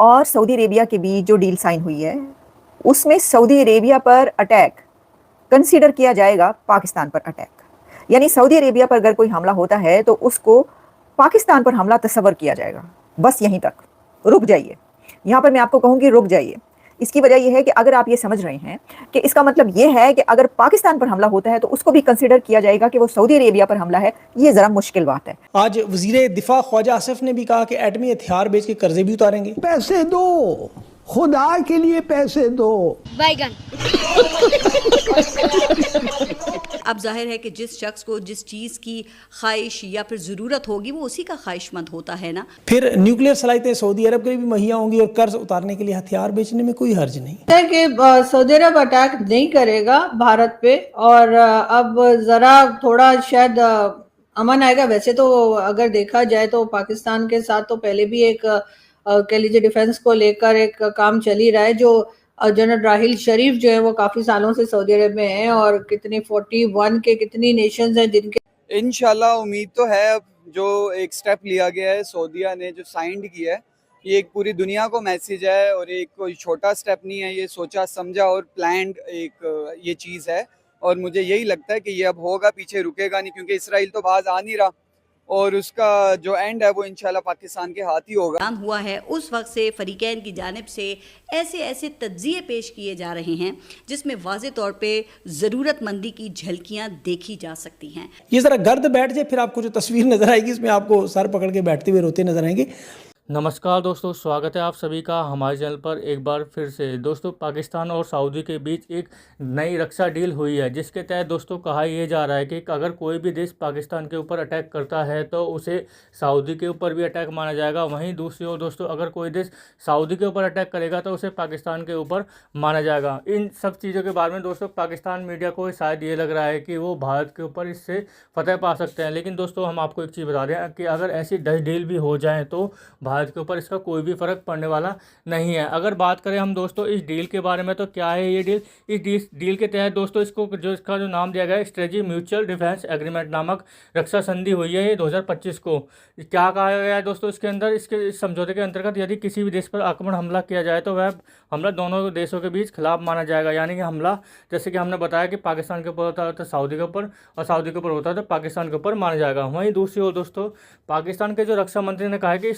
और Saudi Arabia के बीच जो डील साइन हुई है उसमें सऊदी अरेबिया पर अटैक कंसीडर किया जाएगा पाकिस्तान पर अटैक, यानी सऊदी अरेबिया पर अगर कोई हमला होता है तो उसको पाकिस्तान पर हमला तस्वर किया जाएगा। बस यहीं तक रुक जाइए। यहाँ पर मैं आपको कहूँगी रुक जाइए। इसकी वजह यह है कि अगर आप ये समझ रहे हैं कि इसका मतलब ये है कि अगर पाकिस्तान पर हमला होता है तो उसको भी कंसीडर किया जाएगा कि वो सऊदी अरेबिया पर हमला है, ये ज़रा मुश्किल बात है। आज वजीर दिफा ख्वाजा आसिफ ने भी कहा कि एटमी हथियार बेच के कर्जे भी उतारेंगे। पैसे दो, खुदा के लिए पैसे दो। बैगन अब जाहिर है कि जिस शख्स को जिस चीज़ की ख्वाहिश या फिर ज़रूरत होगी वो उसी का ख्वाहिशमंद होता है ना। फिर न्यूक्लियर सलाहियतें सऊदी अरब के लिए भी मुहैया होंगी और कर्ज उतारने के लिए हथियार बेचने में कोई हर्ज नहीं है कि सऊदी अरब अटैक नहीं करेगा भारत पे और अब जरा थोड़ा शायद अमन आएगा। वैसे तो अगर देखा जाए तो पाकिस्तान के साथ तो पहले भी एक कह लीजिए डिफेंस को लेकर एक काम चल ही रहा है। जो जनरल राहिल शरीफ जो है वो काफी सालों से सऊदी अरब में हैं और कितने 41 के कितनी नेशंस हैं जिनके इंशाल्लाह उम्मीद तो है। अब जो एक स्टेप लिया गया है सऊदीया ने जो साइंड किया है ये एक पूरी दुनिया को मैसेज है और एक कोई छोटा स्टेप नहीं है, ये सोचा समझा और प्लान्ड एक ये चीज़ है और मुझे यही लगता है कि ये अब होगा, पीछे रुकेगा नहीं क्योंकि इसराइल तो बाज आ नहीं रहा और उसका जो एंड है वो इंशाल्लाह पाकिस्तान के हाथ ही होगा। हुआ है उस वक्त से फरीकैन की जानिब से ऐसे तज्ज़िये पेश किए जा रहे हैं जिसमें वाज़े तौर पे ज़रूरतमंदी की झलकियाँ देखी जा सकती हैं। ये ज़रा गर्द बैठ जाए फिर आपको जो तस्वीर नज़र आएगी इसमें आपको सर पकड़ के बैठते हुए रोते नजर आएंगे। नमस्कार दोस्तों, स्वागत है आप सभी का हमारे चैनल पर एक बार फिर से। दोस्तों, पाकिस्तान और सऊदी के बीच एक नई रक्षा डील हुई है जिसके तहत दोस्तों कहा यह जा रहा है कि अगर कोई भी देश पाकिस्तान के ऊपर अटैक करता है तो उसे सऊदी के ऊपर भी अटैक माना जाएगा। वहीं दूसरी ओर दोस्तों अगर कोई देश सऊदी के ऊपर अटैक करेगा तो उसे पाकिस्तान के ऊपर माना जाएगा। इन सब चीज़ों के बारे में दोस्तों पाकिस्तान मीडिया को शायद ये लग रहा है कि वो भारत के ऊपर इससे फतह पा सकते हैं, लेकिन दोस्तों हम आपको एक चीज़ बता दें कि अगर ऐसी 10 डील भी हो जाए तो भारत के ऊपर इसका कोई भी फ़र्क पड़ने वाला नहीं है। अगर बात करें हम दोस्तों इस डील के बारे में तो क्या है ये डील। इस डील के तहत दोस्तों इसका जो नाम दिया गया है स्ट्रेटेजिक म्यूचुअल डिफेंस एग्रीमेंट नामक रक्षा संधि हुई है ये 2025 को। क्या कहा गया है दोस्तों इसके अंदर, इसके इस समझौते के अंतर्गत यदि किसी भी देश पर आक्रमण हमला किया जाए तो वह हमला दोनों देशों के बीच खिलाफ माना जाएगा। यानी कि हमला जैसे कि हमने बताया कि पाकिस्तान के ऊपर होता है तो सऊदी के ऊपर और सऊदी के ऊपर होता है तो पाकिस्तान के ऊपर माना जाएगा। वहीं दूसरी ओर दोस्तों पाकिस्तान के जो रक्षा मंत्री ने कहा है कि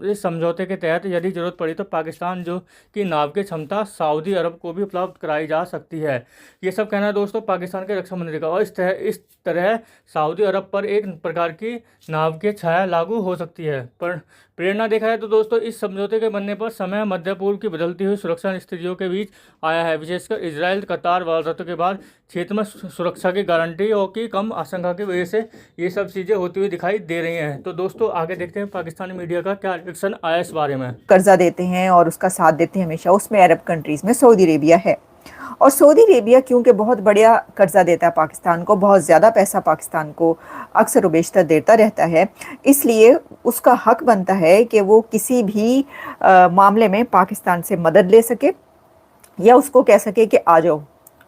इस समझौते के तहत यदि जरूरत पड़ी तो पाकिस्तान जो की नाव की क्षमता सऊदी अरब को भी उपलब्ध कराई जा सकती है। ये सब कहना है दोस्तों पाकिस्तान के रक्षा मंत्री का। और इस तरह सऊदी अरब पर एक प्रकार की नाव की छाया लागू हो सकती है। पर प्रेरणा देखा है तो दोस्तों इस समझौते के बनने पर समय मध्य पूर्व की बदलती हुई सुरक्षा स्थितियों के बीच आया है। विशेषकर इजराइल कतार वारदातों के बाद क्षेत्र में सुरक्षा की गारंटी और की कम आशंका की वजह से ये सब चीज़ें होती हुई दिखाई दे रही हैं। तो दोस्तों आगे देखते हैं पाकिस्तानी मीडिया का क्या रिएक्शन आया इस बारे में। कर्जा देते हैं और उसका साथ देते हैं हमेशा, उसमें अरब कंट्रीज़ में सऊदी अरेबिया है। और सऊदी अरेबिया क्योंकि बहुत बढ़िया कर्जा देता है पाकिस्तान को, बहुत ज़्यादा पैसा पाकिस्तान को अक्सर व बेशतर देता रहता है, इसलिए उसका हक बनता है कि वो किसी भी मामले में पाकिस्तान से मदद ले सके या उसको कह सके कि आ जाओ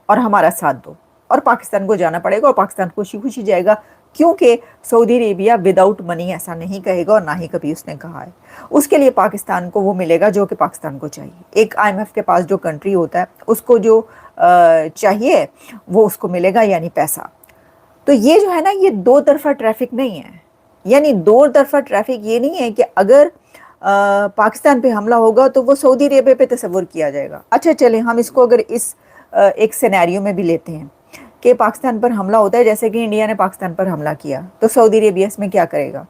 और हमारा साथ दो। और पाकिस्तान को जाना पड़ेगा और पाकिस्तान खुशी खुशी जाएगा क्योंकि सऊदी अरेबिया विदाउट मनी ऐसा नहीं कहेगा और ना ही कभी उसने कहा है। उसके लिए पाकिस्तान को वो मिलेगा जो कि पाकिस्तान को चाहिए। एक IMF के पास जो कंट्री होता है उसको जो चाहिए वो उसको मिलेगा, यानी पैसा। तो ये जो है ना ये दो तरफा ट्रैफिक नहीं है। यानी दो तरफा ट्रैफिक ये नहीं है कि अगर पाकिस्तान पे हमला होगा तो वो सऊदी अरेबिया पे तस्वुर किया जाएगा। अच्छा चलें हम इसको अगर इस एक सिनेरियो में भी लेते हैं कि पाकिस्तान पर हमला होता है, जैसे कि इंडिया ने पाकिस्तान पर हमला किया, तो सऊदी अरेबिया इसमें क्या करेगा?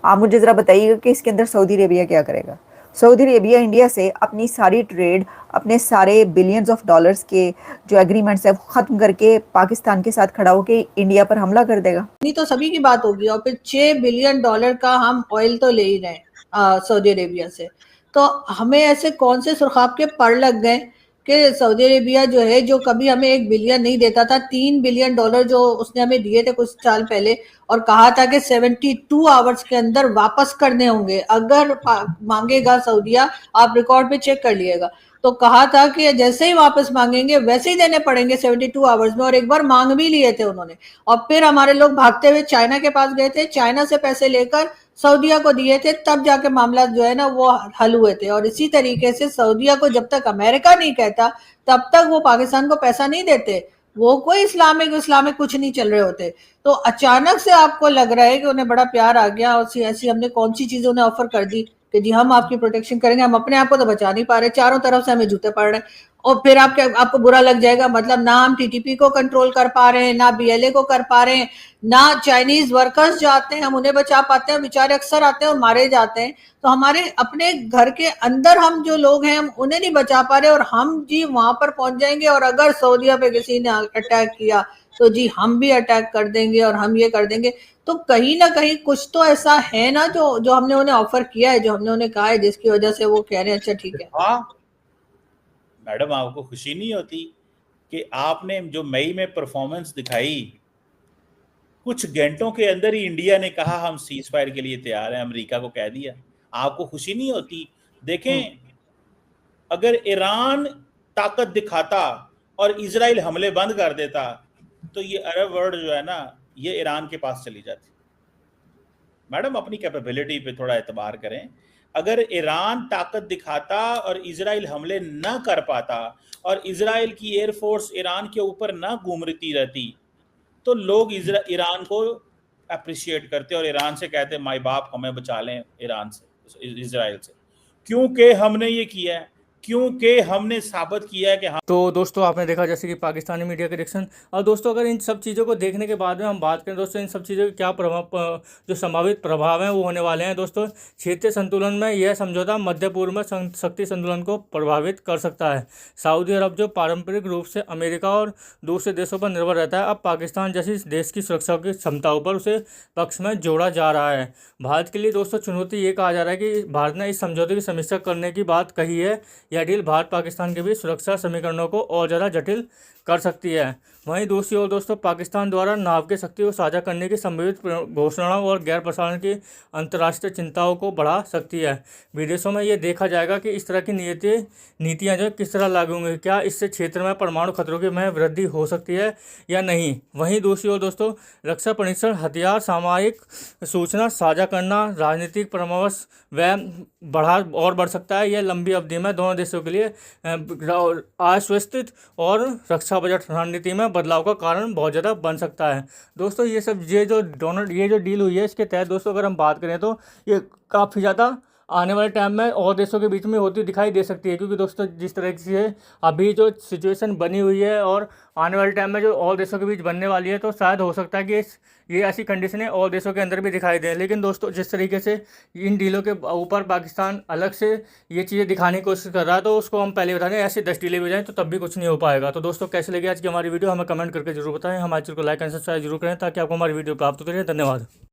आप मुझे ज़रा बताइएगा कि इसके अंदर सऊदी अरेबिया क्या करेगा। सऊदी अरेबिया इंडिया से अपनी सारी ट्रेड, अपने सारे बिलियंस ऑफ डॉलर्स के जो एग्रीमेंट्स है वो ख़त्म करके पाकिस्तान के साथ खड़ा होकर इंडिया पर हमला कर देगा। नहीं तो सभी की बात होगी। और फिर $6 बिलियन का हम ऑयल तो ले ही रहे सऊदी अरेबिया से, तो हमें ऐसे कौन से सुरखाब के पड़ लग गए कि सऊदी अरेबिया जो है जो कभी हमें $1 बिलियन नहीं देता था, $3 बिलियन जो उसने हमें दिए थे कुछ साल पहले और कहा था कि 72 आवर्स के अंदर वापस करने होंगे अगर मांगेगा सऊदिया। आप रिकॉर्ड पे चेक कर लिएगा। तो कहा था कि जैसे ही वापस मांगेंगे वैसे ही देने पड़ेंगे 72 आवर्स में, और एक बार मांग भी लिए थे उन्होंने। और फिर हमारे लोग भागते हुए चाइना के पास गए थे, चाइना से पैसे लेकर सऊदिया को दिए थे, तब जाके मामला जो है ना वो हल हुए थे। और इसी तरीके से सऊदिया को जब तक अमेरिका नहीं कहता तब तक वो पाकिस्तान को पैसा नहीं देते। वो कोई इस्लामिक कुछ नहीं चल रहे होते। तो अचानक से आपको लग रहा है कि उन्हें बड़ा प्यार आ गया और ऐसी हमने कौन सी चीजें उन्हें ऑफर कर दी कि जी हम आपकी प्रोटेक्शन करेंगे, हम अपने आप को तो बचा नहीं पा रहे, चारों तरफ से हमें जूते पड़ रहे हैं। और फिर आपको बुरा लग जाएगा, मतलब ना हम टीटीपी को कंट्रोल कर पा रहे हैं, ना बीएलए को कर पा रहे हैं, ना चाइनीज वर्कर्स जो आते हैं हम उन्हें बचा पाते हैं, बेचारे अक्सर आते हैं और मारे जाते हैं। तो हमारे अपने घर के अंदर हम जो लोग हैं हम उन्हें नहीं बचा पा रहे, और हम जी वहां पर पहुंच जाएंगे और अगर सऊदीया पे किसी ने अटैक किया तो जी हम भी अटैक कर देंगे और हम ये कर देंगे। तो कहीं ना कहीं कुछ तो ऐसा है ना जो हमने उन्हें ऑफर किया है, जो हमने उन्हें कहा है, जिसकी वजह से वो कह रहे हैं अच्छा ठीक है। हाँ मैडम, आपको खुशी नहीं होती कि आपने जो मई में परफॉर्मेंस दिखाई, कुछ घंटों के अंदर ही इंडिया ने कहा हम सीज फायर के लिए तैयार हैं, अमेरिका को कह दिया। आपको खुशी नहीं होती? देखें, अगर ईरान ताकत दिखाता और इजराइल हमले बंद कर देता तो ये अरब वर्ल्ड जो है ना ये ईरान के पास चली जाती। मैडम, अपनी कैपेबिलिटी पे थोड़ा एतबार करें। अगर ईरान ताकत दिखाता और इजराइल हमले न कर पाता और इजराइल की एयरफोर्स ईरान के ऊपर न घूमती रहती तो लोग ईरान को अप्रिशिएट करते और ईरान से कहते माई बाप हमें बचा लें ईरान से, इजराइल से। क्योंकि हमने ये किया है, क्योंकि हमने साबित किया है कि हम। तो दोस्तों आपने देखा जैसे कि पाकिस्तानी मीडिया के रिएक्शन। और दोस्तों अगर इन सब चीज़ों को देखने के बाद में हम बात करें दोस्तों, इन सब चीज़ों के क्या प्रभाव, जो संभावित प्रभाव हैं वो होने वाले हैं दोस्तों। क्षेत्रीय संतुलन में यह समझौता मध्य पूर्व में शक्ति संतुलन को प्रभावित कर सकता है। सऊदी अरब जो पारंपरिक रूप से अमेरिका और दूसरे देशों पर निर्भर रहता है, अब पाकिस्तान जैसी देश की सुरक्षा की क्षमताओं पर उसे पक्ष में जोड़ा जा रहा है। भारत के लिए दोस्तों चुनौती ये कहा जा रहा है कि भारत ने इस समझौते की समीक्षा करने की बात कही है। यह डील भारत पाकिस्तान के बीच सुरक्षा समीकरणों को और ज़्यादा जटिल कर सकती है। वहीं दूसरी ओर दोस्तों पाकिस्तान द्वारा नाव की शक्ति को साझा करने की संभावित घोषणाओं और गैर प्रसारण की अंतर्राष्ट्रीय चिंताओं को बढ़ा सकती है। विदेशों में ये देखा जाएगा कि इस तरह की नीतियाँ जो किस तरह लागू होंगी, क्या इससे क्षेत्र में परमाणु खतरों की में वृद्धि हो सकती है या नहीं। वहीं दूसरी ओर दोस्तों रक्षा परिक्षण, हथियार, सामयिक सूचना साझा करना, राजनीतिक परामर्श वह बढ़ सकता है। यह लंबी अवधि में दोनों देशों के लिए आश्वस्तित और रक्षा बजट रणनीति में बदलाव का कारण बहुत ज़्यादा बन सकता है। दोस्तों ये जो डील हुई है इसके तहत दोस्तों अगर हम बात करें तो ये काफ़ी ज़्यादा आने वाले टाइम में और देशों के बीच में होती दिखाई दे सकती है, क्योंकि दोस्तों जिस तरह से अभी जो सिचुएशन बनी हुई है और आने वाले टाइम में जो और देशों के बीच बनने वाली है, तो शायद हो सकता है कि ये ऐसी कंडीशनें और देशों के अंदर भी दिखाई दें। लेकिन दोस्तों जिस तरीके से इन डीलों के ऊपर पाकिस्तान अलग से ये चीज़ें दिखाने की कोशिश कर रहा है, तो उसको हम पहले बता दें ऐसे 10 डीलें भी जाएँ तो तब भी कुछ नहीं हो पाएगा। तो दोस्तों कैसे लगी आज की हमारी वीडियो हमें कमेंट करके जरूर बताएं। हमारे चैनल को लाइक एंड सब्सक्राइब जरूर करें ताकि आपको हमारी वीडियो प्राप्त होती रहे। धन्यवाद।